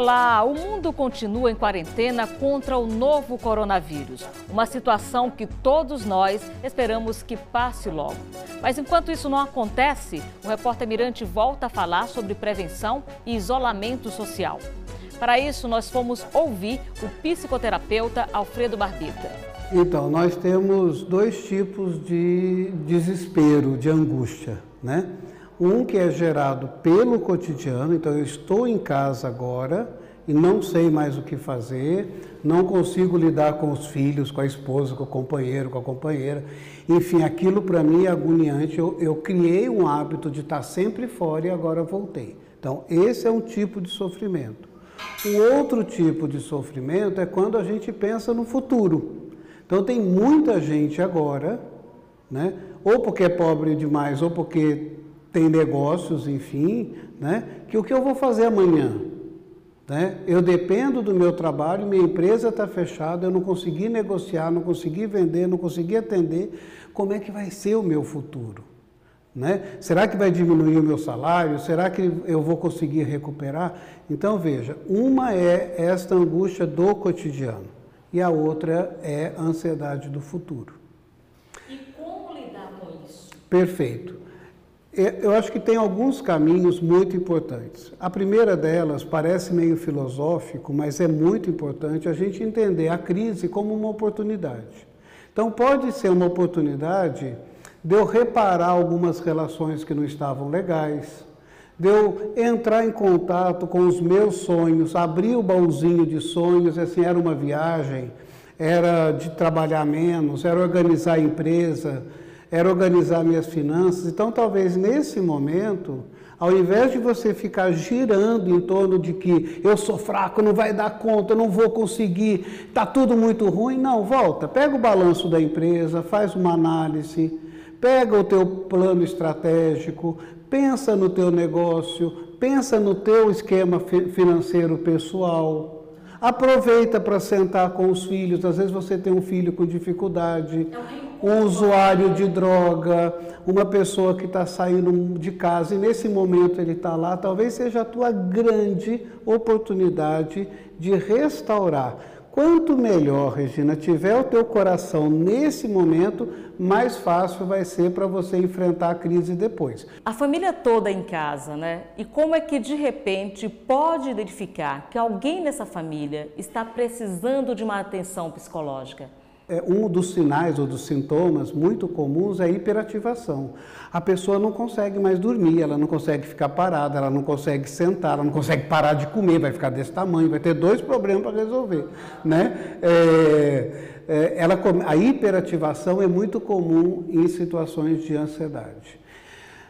Olá, o mundo continua em quarentena contra o novo coronavírus. Uma situação que todos nós esperamos que passe logo. Mas enquanto isso não acontece, o repórter Mirante volta a falar sobre prevenção e isolamento social. Para isso, nós fomos ouvir o psicoterapeuta Alfredo Barbita. Então, nós temos dois tipos de desespero, de angústia, né? Um que é gerado pelo cotidiano, então eu estou em casa agora e não sei mais o que fazer, não consigo lidar com os filhos, com a esposa, com o companheiro, com a companheira. Enfim, aquilo para mim é agoniante. Eu criei um hábito de estar sempre fora e agora voltei. Então, esse é um tipo de sofrimento. O outro tipo de sofrimento é quando a gente pensa no futuro. Então, tem muita gente agora, né? Ou porque é pobre demais, ou porque tem negócios, enfim, né? Que o que eu vou fazer amanhã? Né? Eu dependo do meu trabalho, minha empresa está fechada, eu não consegui negociar, não consegui vender, não consegui atender. Como é que vai ser o meu futuro? Né? Será que vai diminuir o meu salário? Será que eu vou conseguir recuperar? Então, veja, uma é esta angústia do cotidiano e a outra é a ansiedade do futuro. E como lidar com isso? Perfeito. Eu acho que tem alguns caminhos muito importantes. A primeira delas parece meio filosófico, mas é muito importante a gente entender a crise como uma oportunidade. Então, pode ser uma oportunidade de eu reparar algumas relações que não estavam legais, de eu entrar em contato com os meus sonhos, abrir o baúzinho de sonhos, assim, era uma viagem, era de trabalhar menos, era organizar a empresa, era organizar minhas finanças. Então, talvez nesse momento, ao invés de você ficar girando em torno de que eu sou fraco, não vai dar conta, eu não vou conseguir, está tudo muito ruim, não, volta, pega o balanço da empresa, faz uma análise, pega o teu plano estratégico, pensa no teu negócio, pensa no teu esquema financeiro pessoal. Aproveita para sentar com os filhos, às vezes você tem um filho com dificuldade, um usuário de droga, uma pessoa que está saindo de casa e nesse momento ele está lá, talvez seja a tua grande oportunidade de restaurar. Quanto melhor, Regina, tiver o teu coração nesse momento, mais fácil vai ser para você enfrentar a crise depois. A família toda em casa, né? E como é que de repente pode identificar que alguém nessa família está precisando de uma atenção psicológica? Um dos sinais ou dos sintomas muito comuns é a hiperativação. A pessoa não consegue mais dormir, ela não consegue ficar parada, ela não consegue sentar, ela não consegue parar de comer, vai ficar desse tamanho, vai ter dois problemas para resolver, né? A hiperativação é muito comum em situações de ansiedade.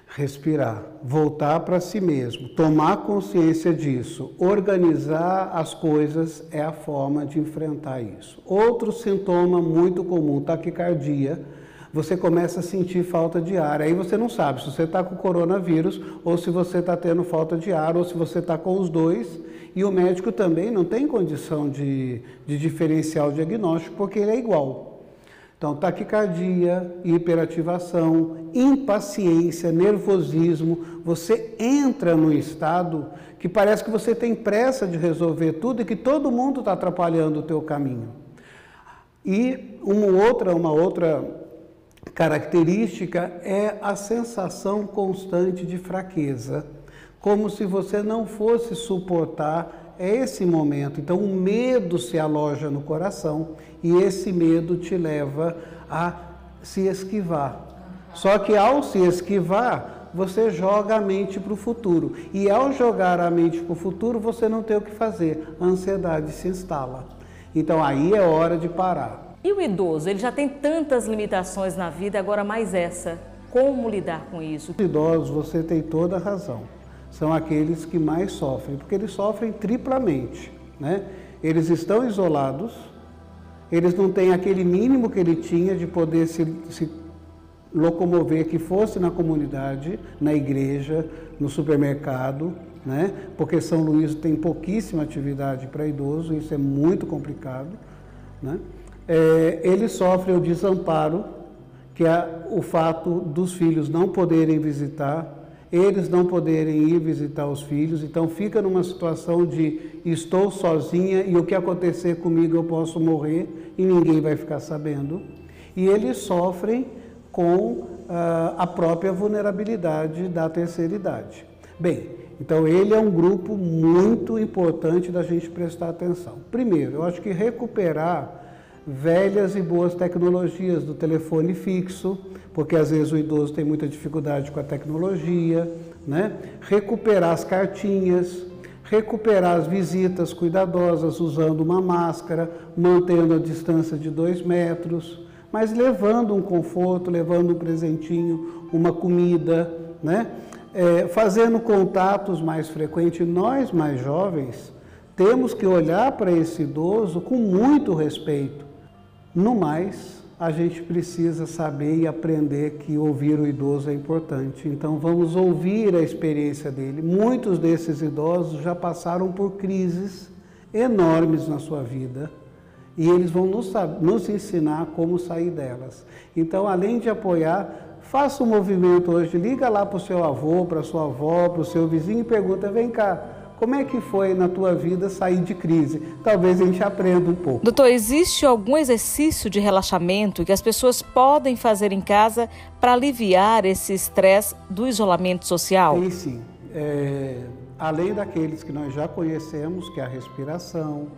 Respirar, voltar para si mesmo, tomar consciência disso, organizar as coisas é a forma de enfrentar isso. Outro sintoma muito comum, taquicardia, você começa a sentir falta de ar, aí você não sabe se você está com coronavírus ou se você está tendo falta de ar ou se você está com os dois, e o médico também não tem condição de diferenciar o diagnóstico porque ele é igual. Então, taquicardia, hiperativação, impaciência, nervosismo, você entra num estado que parece que você tem pressa de resolver tudo e que todo mundo está atrapalhando o teu caminho. E uma outra característica é a sensação constante de fraqueza, como se você não fosse suportar esse momento. Então, o medo se aloja no coração e esse medo te leva a se esquivar. Só que ao se esquivar, você joga a mente para o futuro. E ao jogar a mente para o futuro, você não tem o que fazer. A ansiedade se instala. Então, aí é hora de parar. E o idoso? Ele já tem tantas limitações na vida, agora mais essa. Como lidar com isso? Os idosos, você tem toda a razão. São aqueles que mais sofrem, porque eles sofrem triplamente, né? Eles estão isolados, eles não têm aquele mínimo que ele tinha de poder se locomover, que fosse na comunidade, na igreja, no supermercado, né? Porque São Luís tem pouquíssima atividade para idoso, isso é muito complicado, né? Eles sofrem o desamparo, que é o fato dos filhos não poderem visitar. eles não poderem ir visitar os filhos, então fica numa situação de estou sozinha e o que acontecer comigo eu posso morrer e ninguém vai ficar sabendo. E eles sofrem com a própria vulnerabilidade da terceira idade. Bem, então ele é um grupo muito importante da gente prestar atenção. Primeiro, eu acho que recuperar velhas e boas tecnologias do telefone fixo, porque às vezes o idoso tem muita dificuldade com a tecnologia, né? Recuperar as cartinhas, recuperar as visitas cuidadosas usando uma máscara, mantendo a distância de 2 metros, mas levando um conforto, levando um presentinho, uma comida, né? Fazendo contatos mais frequentes. Nós, mais jovens, temos que olhar para esse idoso com muito respeito. No mais, a gente precisa saber e aprender que ouvir o idoso é importante. Então, vamos ouvir a experiência dele. Muitos desses idosos já passaram por crises enormes na sua vida e eles vão nos ensinar como sair delas. Então, além de apoiar, faça um movimento hoje, liga lá para o seu avô, para a sua avó, para o seu vizinho e pergunta, vem cá, como é que foi na tua vida sair de crise? Talvez a gente aprenda um pouco. Doutor, existe algum exercício de relaxamento que as pessoas podem fazer em casa para aliviar esse estresse do isolamento social? Sim, sim. Além daqueles que nós já conhecemos, que é a respiração,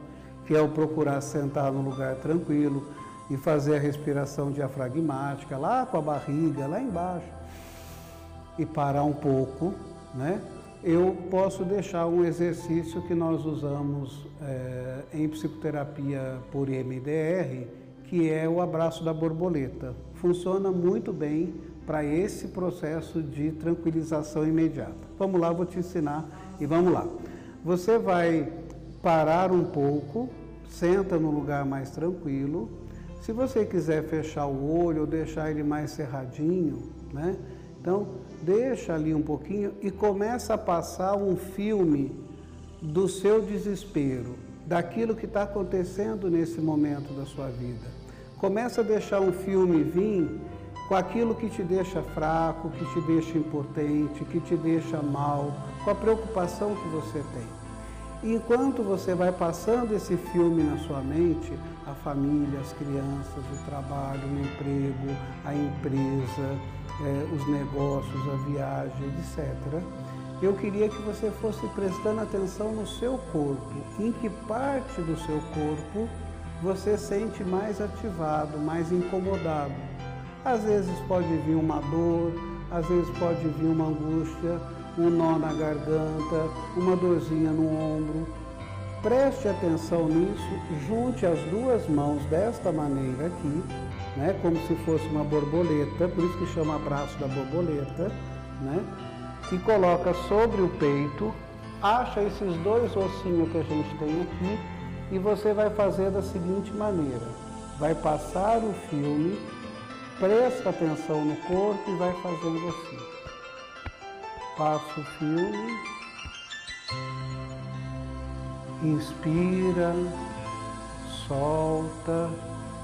que é o procurar sentar num lugar tranquilo e fazer a respiração diafragmática, lá com a barriga, lá embaixo, e parar um pouco, né? Eu posso deixar um exercício que nós usamos em psicoterapia por EMDR, que é o abraço da borboleta. Funciona muito bem para esse processo de tranquilização imediata. Vamos lá, vou te ensinar e vamos lá. Você vai parar um pouco, senta no lugar mais tranquilo. Se você quiser fechar o olho ou deixar ele mais cerradinho, né? Então, deixa ali um pouquinho e começa a passar um filme do seu desespero, daquilo que está acontecendo nesse momento da sua vida. Começa a deixar um filme vir com aquilo que te deixa fraco, que te deixa impotente, que te deixa mal, com a preocupação que você tem. E enquanto você vai passando esse filme na sua mente, a família, as crianças, o trabalho, o emprego, a empresa, os negócios, a viagem, etc. Eu queria que você fosse prestando atenção no seu corpo. Em que parte do seu corpo você sente mais ativado, mais incomodado. Às vezes pode vir uma dor, às vezes pode vir uma angústia, um nó na garganta, uma dorzinha no ombro. Preste atenção nisso, junte as 2 mãos desta maneira aqui, né, como se fosse uma borboleta, por isso que chama abraço da borboleta, né, e coloca sobre o peito, acha esses 2 ossinhos que a gente tem aqui e você vai fazer da seguinte maneira, vai passar o filme, presta atenção no corpo e vai fazendo assim. Passa o filme, inspira, solta,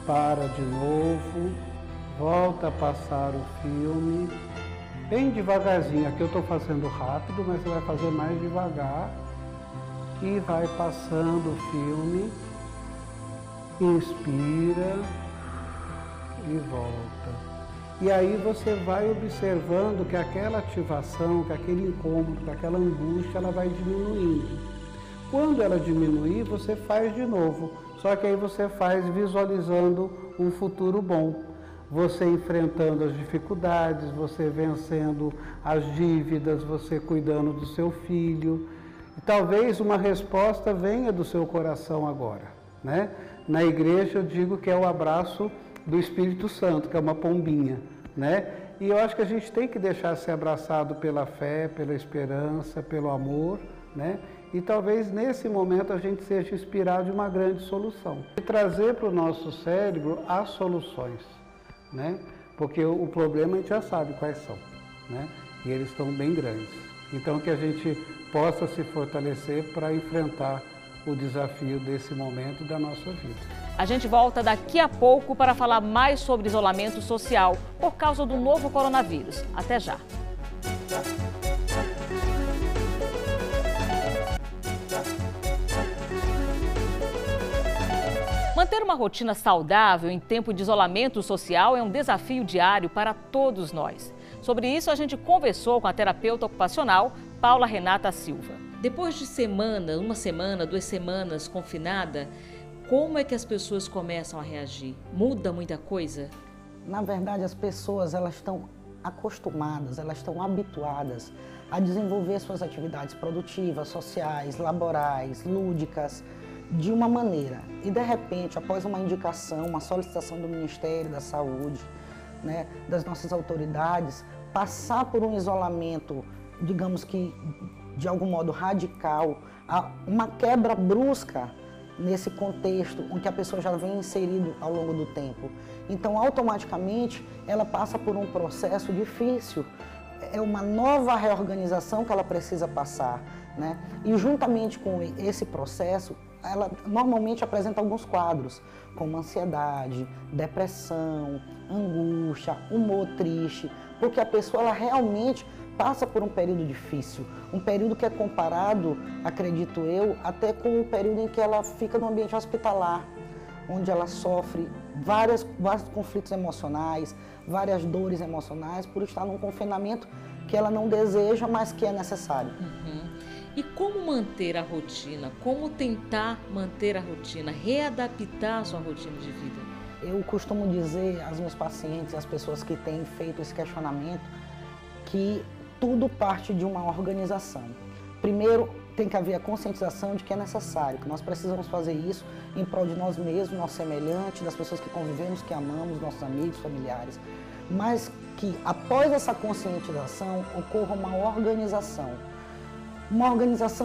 para de novo, volta a passar o filme, bem devagarzinho, aqui eu estou fazendo rápido, mas você vai fazer mais devagar e vai passando o filme, inspira e volta. E aí você vai observando que aquela ativação, que aquele incômodo, que aquela angústia, ela vai diminuindo. Quando ela diminuir, você faz de novo. Só que aí você faz visualizando um futuro bom. Você enfrentando as dificuldades, você vencendo as dívidas, você cuidando do seu filho. E talvez uma resposta venha do seu coração agora, né? Na igreja eu digo que é o abraço do Espírito Santo, que é uma pombinha, né? E eu acho que a gente tem que deixar ser abraçado pela fé, pela esperança, pelo amor, né? E talvez nesse momento a gente seja inspirado de uma grande solução. E trazer para o nosso cérebro as soluções, né? Porque o problema a gente já sabe quais são, né? E eles estão bem grandes. Então que a gente possa se fortalecer para enfrentar o desafio desse momento da nossa vida. A gente volta daqui a pouco para falar mais sobre isolamento social por causa do novo coronavírus. Até já! Manter uma rotina saudável em tempo de isolamento social é um desafio diário para todos nós. Sobre isso, a gente conversou com a terapeuta ocupacional Paula Renata Silva. Depois de uma semana, 2 semanas confinada, como é que as pessoas começam a reagir? Muda muita coisa? Na verdade, as pessoas elas estão acostumadas, elas estão habituadas a desenvolver suas atividades produtivas, sociais, laborais, lúdicas, de uma maneira. E, de repente, após uma indicação, uma solicitação do Ministério da Saúde, né, das nossas autoridades, passar por um isolamento, digamos que de algum modo radical, uma quebra brusca nesse contexto em que a pessoa já vem inserido ao longo do tempo. Então, automaticamente, ela passa por um processo difícil, é uma nova reorganização que ela precisa passar, né? E juntamente com esse processo, ela normalmente apresenta alguns quadros, como ansiedade, depressão, angústia, humor triste, porque a pessoa ela realmente passa por um período difícil, um período que é comparado, acredito eu, até com o período em que ela fica no ambiente hospitalar, onde ela sofre vários conflitos emocionais, várias dores emocionais, por estar num confinamento que ela não deseja, mas que é necessário. E como manter a rotina? Como tentar manter a rotina, readaptar a sua rotina de vida? Eu costumo dizer aos meus pacientes, às pessoas que têm feito esse questionamento, que tudo parte de uma organização. Primeiro, tem que haver a conscientização de que é necessário, que nós precisamos fazer isso em prol de nós mesmos, nosso semelhante, das pessoas que convivemos, que amamos, nossos amigos, familiares. Mas que após essa conscientização ocorra uma organização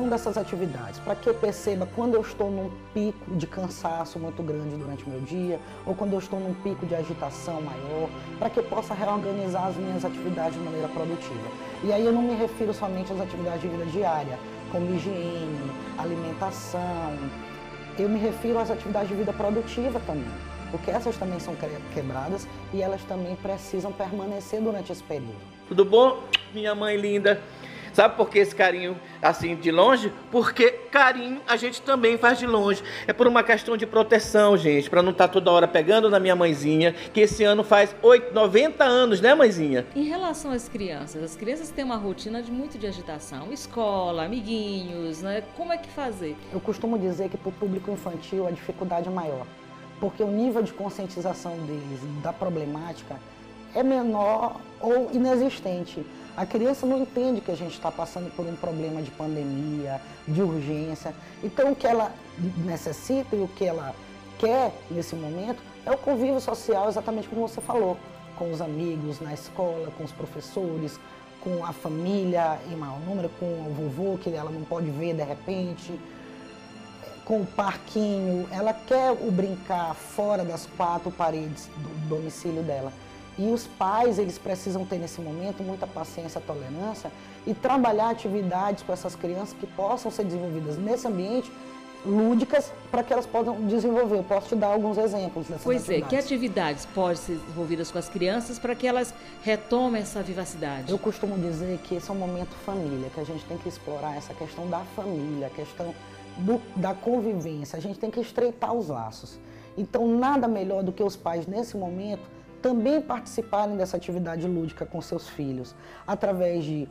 dessas atividades, para que eu perceba quando eu estou num pico de cansaço muito grande durante o meu dia, ou quando eu estou num pico de agitação maior, para que eu possa reorganizar as minhas atividades de maneira produtiva. E aí eu não me refiro somente às atividades de vida diária, como higiene, alimentação, eu me refiro às atividades de vida produtiva também, porque essas também são quebradas e elas também precisam permanecer durante esse período. Tudo bom, minha mãe linda? Sabe por que esse carinho assim de longe? Porque carinho a gente também faz de longe. É por uma questão de proteção, gente, para não estar toda hora pegando na minha mãezinha, que esse ano faz 90 anos, né, mãezinha? Em relação às crianças têm uma rotina muito de agitação, escola, amiguinhos, né? Como é que fazer? Eu costumo dizer que para o público infantil a dificuldade é maior, porque o nível de conscientização deles da problemática é menor ou inexistente. A criança não entende que a gente está passando por um problema de pandemia, de urgência. Então, o que ela necessita e o que ela quer nesse momento é o convívio social, exatamente como você falou, com os amigos na escola, com os professores, com a família em maior número, com o vovô que ela não pode ver de repente, com o parquinho. Ela quer o brincar fora das 4 paredes do domicílio dela. E os pais, eles precisam ter nesse momento muita paciência, tolerância e trabalhar atividades com essas crianças que possam ser desenvolvidas nesse ambiente, lúdicas, para que elas possam desenvolver. Eu posso te dar alguns exemplos dessas atividades. Pois é, que atividades podem ser desenvolvidas com as crianças para que elas retomem essa vivacidade? Eu costumo dizer que esse é um momento família, que a gente tem que explorar essa questão da família, a questão da convivência, a gente tem que estreitar os laços. Então, nada melhor do que os pais, nesse momento, também participarem dessa atividade lúdica com seus filhos, através de,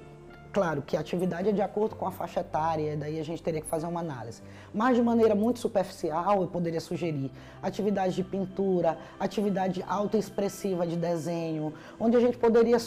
claro, que a atividade é de acordo com a faixa etária, daí a gente teria que fazer uma análise. Mas de maneira muito superficial, eu poderia sugerir atividade de pintura, atividade autoexpressiva de desenho, onde a gente poderia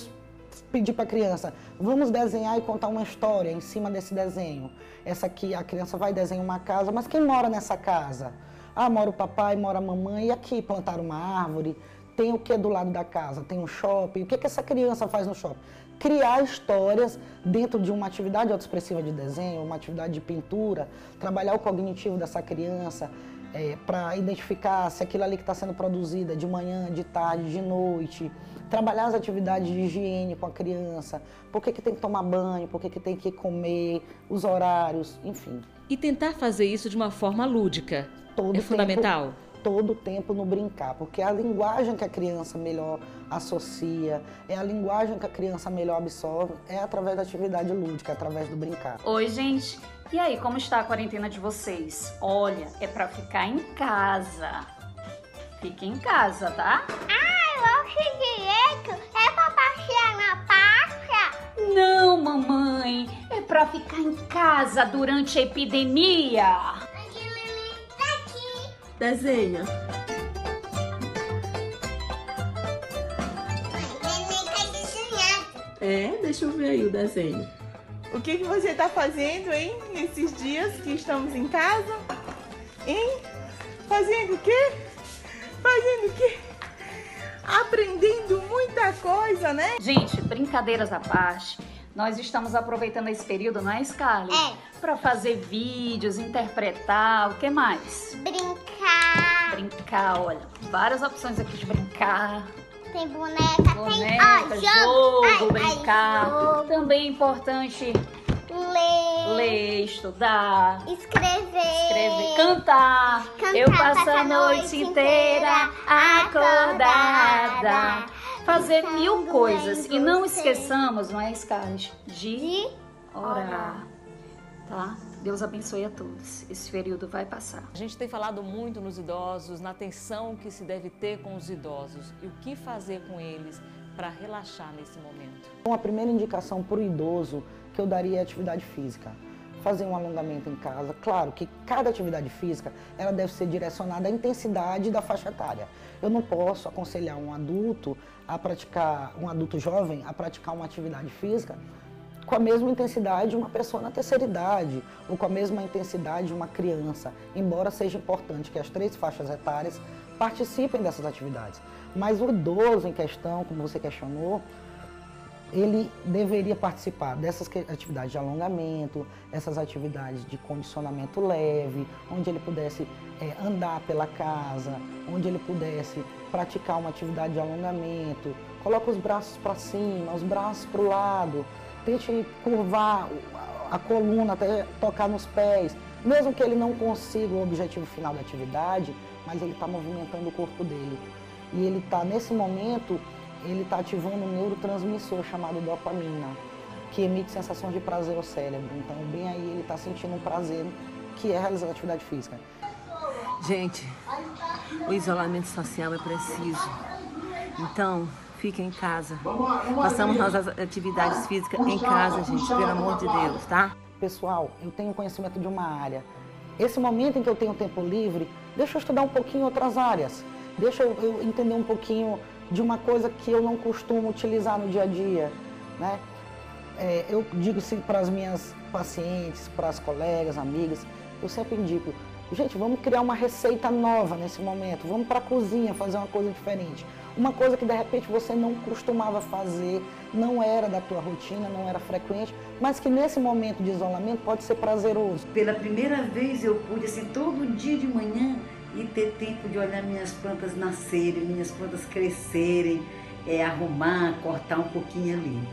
pedir para a criança, vamos desenhar e contar uma história em cima desse desenho. Essa aqui, a criança vai desenhar uma casa, mas quem mora nessa casa? Ah, mora o papai, mora a mamãe, e aqui plantar uma árvore. Tem o que do lado da casa? Tem um shopping. O que essa criança faz no shopping? Criar histórias dentro de uma atividade autoexpressiva de desenho, uma atividade de pintura, trabalhar o cognitivo dessa criança para identificar se aquilo ali que está sendo produzido é de manhã, de tarde, de noite. Trabalhar as atividades de higiene com a criança. Por que tem que tomar banho, por que tem que comer, os horários, enfim. E tentar fazer isso de uma forma lúdica é fundamental? Todo o tempo no brincar, porque é a linguagem que a criança melhor associa, é a linguagem que a criança melhor absorve, é através da atividade lúdica, através do brincar. Oi, gente! E aí, como está a quarentena de vocês? Olha, é para ficar em casa. fique em casa, tá? Oxe, direito é pra passear na praça? Não, mamãe, é pra ficar em casa durante a epidemia. Angelina tá aqui. Desenha. Mãe, neném tá desenhando. É, deixa eu ver aí o desenho. O que você tá fazendo, hein? Nesses dias que estamos em casa? Hein? Fazendo o quê? Fazendo o quê? Aprendendo muita coisa, né? Gente, brincadeiras à parte, nós estamos aproveitando esse período, não é, Scarlett? É. Pra fazer vídeos, interpretar, o que mais? Brincar. Brincar, olha, várias opções aqui de brincar. Tem boneca, Boneca, tem jogo, Ai, brincar. jogo. Também é importante ler, estudar, escrever, cantar. Eu passo a noite inteira acordada. Fazer mil coisas. E não esqueçamos, não é, Scarlett, de orar. Tá? Deus abençoe a todos. Esse período vai passar. A gente tem falado muito nos idosos, na atenção que se deve ter com os idosos e o que fazer com eles para relaxar nesse momento. Uma primeira indicação para o idoso que eu daria é atividade física. Fazer um alongamento em casa. Claro que cada atividade física ela deve ser direcionada à intensidade da faixa etária. Eu não posso aconselhar um adulto jovem a praticar uma atividade física com a mesma intensidade de uma pessoa na terceira idade ou com a mesma intensidade de uma criança, embora seja importante que as três faixas etárias participem dessas atividades. Mas o idoso em questão, como você questionou, ele deveria participar dessas atividades de alongamento, essas atividades de condicionamento leve, onde ele pudesse andar pela casa, onde ele pudesse praticar uma atividade de alongamento, coloca os braços para cima, os braços para o lado, tente curvar a coluna até tocar nos pés, mesmo que ele não consiga o objetivo final da atividade, mas ele está movimentando o corpo dele. E ele está, nesse momento, ele está ativando um neurotransmissor chamado dopamina, que emite sensação de prazer ao cérebro. Então, bem aí, ele está sentindo um prazer, que é realizar atividade física. Gente, o isolamento social é preciso. Então, fiquem em casa. Façamos nossas atividades físicas em casa, gente, pelo amor de Deus, tá? Pessoal, eu tenho conhecimento de uma área. Esse momento em que eu tenho tempo livre, deixa eu estudar um pouquinho outras áreas. Deixa eu entender um pouquinho de uma coisa que eu não costumo utilizar no dia a dia, né? Eu digo sim para as minhas pacientes, para as colegas, amigas, eu sempre indico, gente, vamos criar uma receita nova nesse momento, vamos para a cozinha fazer uma coisa diferente. Uma coisa que de repente você não costumava fazer, não era da tua rotina, não era frequente, mas que nesse momento de isolamento pode ser prazeroso. Pela primeira vez eu pude, assim, todo dia de manhã, e ter tempo de olhar minhas plantas nascerem, minhas plantas crescerem, arrumar, cortar um pouquinho ali.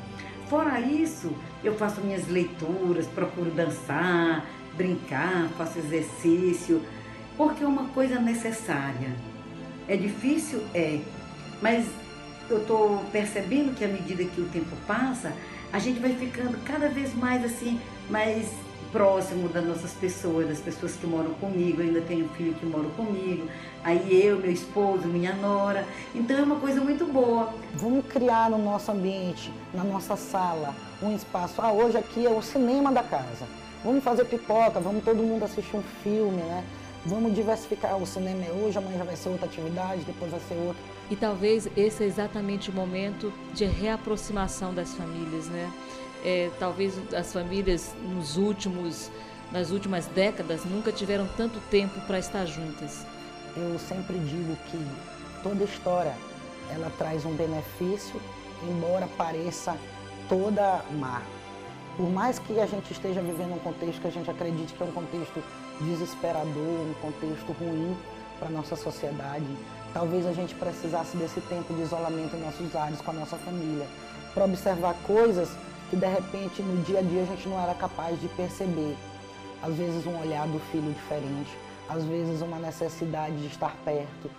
Fora isso, eu faço minhas leituras, procuro dançar, brincar, faço exercício, porque é uma coisa necessária. É difícil? É, mas eu estou percebendo que à medida que o tempo passa, a gente vai ficando cada vez mais assim, mais próximo das nossas pessoas, das pessoas que moram comigo. Eu ainda tenho um filho que mora comigo, aí eu, meu esposo, minha nora, então é uma coisa muito boa. Vamos criar no nosso ambiente, na nossa sala, um espaço. Hoje aqui é o cinema da casa. Vamos fazer pipoca, vamos todo mundo assistir um filme, né? Vamos diversificar. O cinema é hoje, amanhã já vai ser outra atividade, depois vai ser outra. E talvez esse é exatamente o momento de reaproximação das famílias, né? Talvez as famílias nas últimas décadas nunca tiveram tanto tempo para estar juntas. Eu sempre digo que toda história ela traz um benefício, embora pareça toda má. Por mais que a gente esteja vivendo um contexto que a gente acredite que é um contexto desesperador, um contexto ruim para a nossa sociedade, talvez a gente precisasse desse tempo de isolamento em nossos lares, com a nossa família, para observar coisas que de repente no dia a dia a gente não era capaz de perceber. Às vezes um olhar do filho diferente, às vezes uma necessidade de estar perto,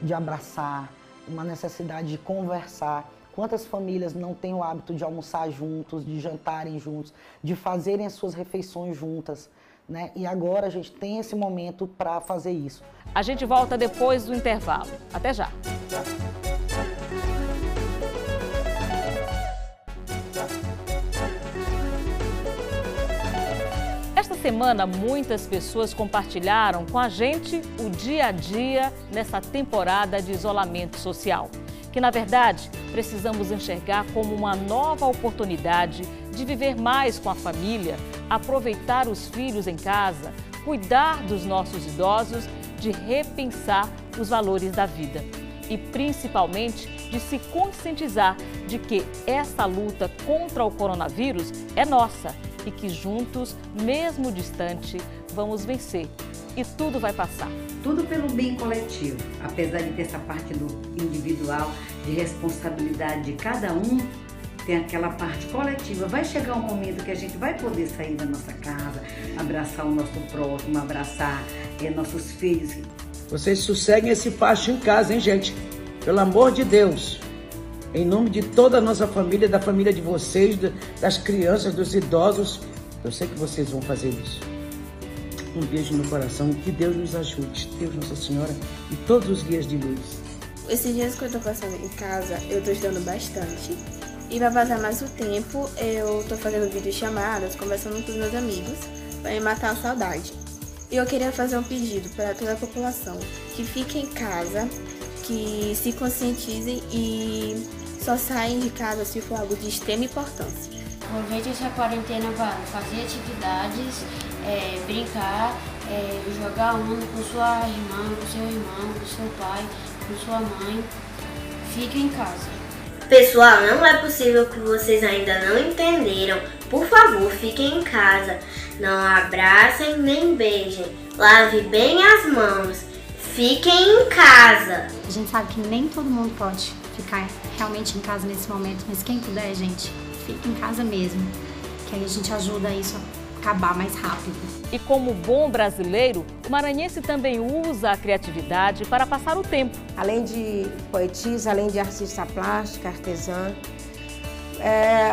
de abraçar, uma necessidade de conversar. Quantas famílias não têm o hábito de almoçar juntos, de jantarem juntos, de fazerem as suas refeições juntas, né? E agora a gente tem esse momento para fazer isso. A gente volta depois do intervalo. Até já! Esta semana, muitas pessoas compartilharam com a gente o dia a dia nessa temporada de isolamento social, que, na verdade, precisamos enxergar como uma nova oportunidade de viver mais com a família, aproveitar os filhos em casa, cuidar dos nossos idosos, de repensar os valores da vida e, principalmente, de se conscientizar de que essa luta contra o coronavírus é nossa e que juntos, mesmo distante, vamos vencer e tudo vai passar. Tudo pelo bem coletivo, apesar de ter essa parte do individual, de responsabilidade de cada um, tem aquela parte coletiva. Vai chegar um momento que a gente vai poder sair da nossa casa, abraçar o nosso próximo, abraçar nossos filhos. Vocês sosseguem esse facho em casa, hein, gente? Pelo amor de Deus. Em nome de toda a nossa família, da família de vocês, das crianças, dos idosos, eu sei que vocês vão fazer isso. Um beijo no coração e que Deus nos ajude, Deus Nossa Senhora e todos os dias de luz. Esses dias que eu tô passando em casa, eu tô estudando bastante. E pra passar mais o tempo, eu tô fazendo videochamadas, conversando com os meus amigos, pra me matar a saudade. E eu queria fazer um pedido para toda a população, que fiquem em casa, que se conscientizem e só saem de casa se for algo de extrema importância. Aproveite essa quarentena para fazer atividades, brincar, jogar onda com sua irmã, com seu irmão, com seu pai, com sua mãe. Fique em casa. Pessoal, não é possível que vocês ainda não entenderam. Por favor, fiquem em casa. Não abracem nem beijem. Lave bem as mãos. Fiquem em casa. A gente sabe que nem todo mundo pode ficar realmente em casa nesse momento, mas quem puder, gente, fique em casa mesmo, que aí a gente ajuda isso a acabar mais rápido. E como bom brasileiro, o maranhense também usa a criatividade para passar o tempo. Além de poetisa, além de artista plástica, artesã,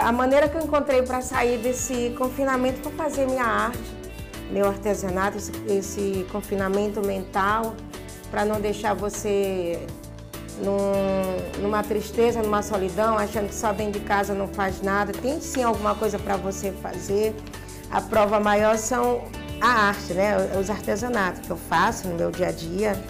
a maneira que eu encontrei para sair desse confinamento foi fazer minha arte, meu artesanato, esse confinamento mental, para não deixar você numa tristeza, numa solidão, achando que só dentro de casa não faz nada. Tem sim alguma coisa para você fazer. A prova maior são a arte, né? Os artesanatos que eu faço no meu dia a dia.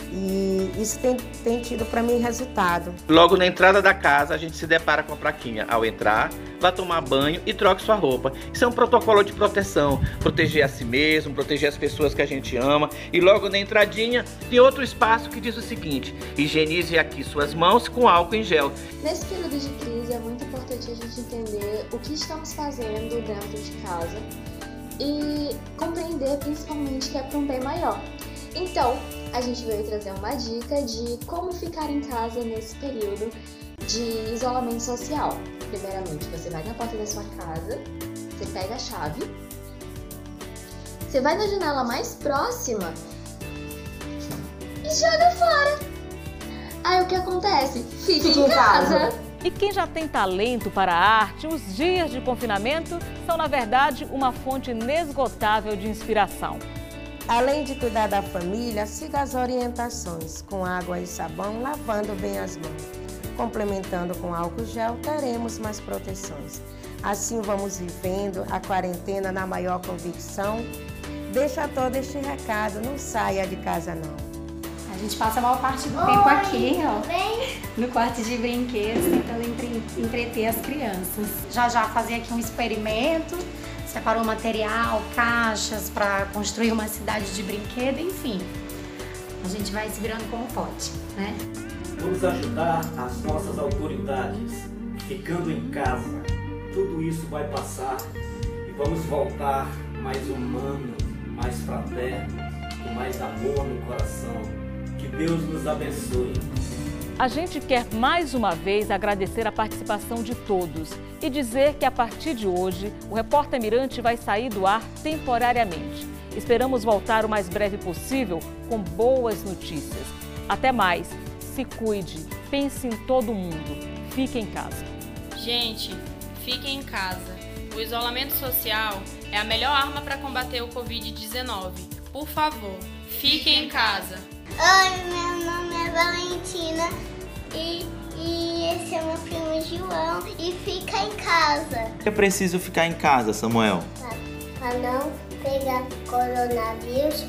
E isso tem tido para mim resultado. Logo na entrada da casa, a gente se depara com a plaquinha. Ao entrar, vá tomar banho e troque sua roupa. Isso é um protocolo de proteção. Proteger a si mesmo, proteger as pessoas que a gente ama. E logo na entradinha, tem outro espaço que diz o seguinte: higienize aqui suas mãos com álcool em gel. Nesse período de crise, é muito importante a gente entender o que estamos fazendo dentro de casa e compreender principalmente que é para um bem maior. Então, a gente veio trazer uma dica de como ficar em casa nesse período de isolamento social. Primeiramente, você vai na porta da sua casa, você pega a chave, você vai na janela mais próxima e joga fora. Aí o que acontece? Fique em casa. E quem já tem talento para a arte, os dias de confinamento são, na verdade, uma fonte inesgotável de inspiração. Além de cuidar da família, siga as orientações com água e sabão, lavando bem as mãos. Complementando com álcool gel, teremos mais proteções. Assim vamos vivendo a quarentena na maior convicção. Deixa todo este recado, não saia de casa não. A gente passa a maior parte do tempo aqui, ó, no quarto de brinquedos, tentando entreter as crianças. Já fazer aqui um experimento. Separou material, caixas para construir uma cidade de brinquedo, enfim. A gente vai se virando como pode, né? Vamos ajudar as nossas autoridades, ficando em casa. Tudo isso vai passar e vamos voltar mais humanos, mais fraternos, com mais amor no coração. Que Deus nos abençoe. A gente quer mais uma vez agradecer a participação de todos e dizer que a partir de hoje o Repórter Mirante vai sair do ar temporariamente. Esperamos voltar o mais breve possível com boas notícias. Até mais, se cuide, pense em todo mundo, fique em casa. Gente, fiquem em casa. O isolamento social é é a melhor arma para combater o Covid-19. Por favor, fiquem em casa. Oi, meu nome é Valentina e esse é meu primo João e fica em casa. É preciso ficar em casa, Samuel. Para não pegar coronavírus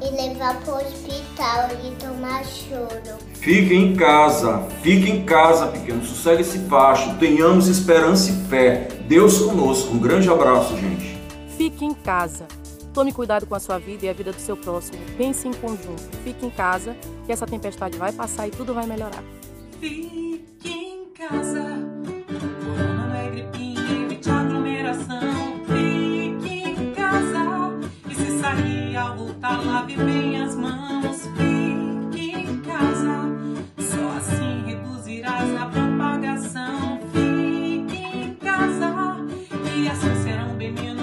e levar para o hospital e tomar choro. Fiquem em casa, pequeno. Sossegue esse facho. Tenhamos esperança e fé. Deus conosco. Um grande abraço, gente. Fique em casa. Tome cuidado com a sua vida e a vida do seu próximo. Pense em conjunto. Fique em casa, que essa tempestade vai passar e tudo vai melhorar. Fique em casa. Corona não é gripinha, evite aglomeração. Fique em casa. E se sair ao voltar, lave bem as mãos. Fique em casa. Só assim reduzirás a propagação. Fique em casa. E assim serão bem menos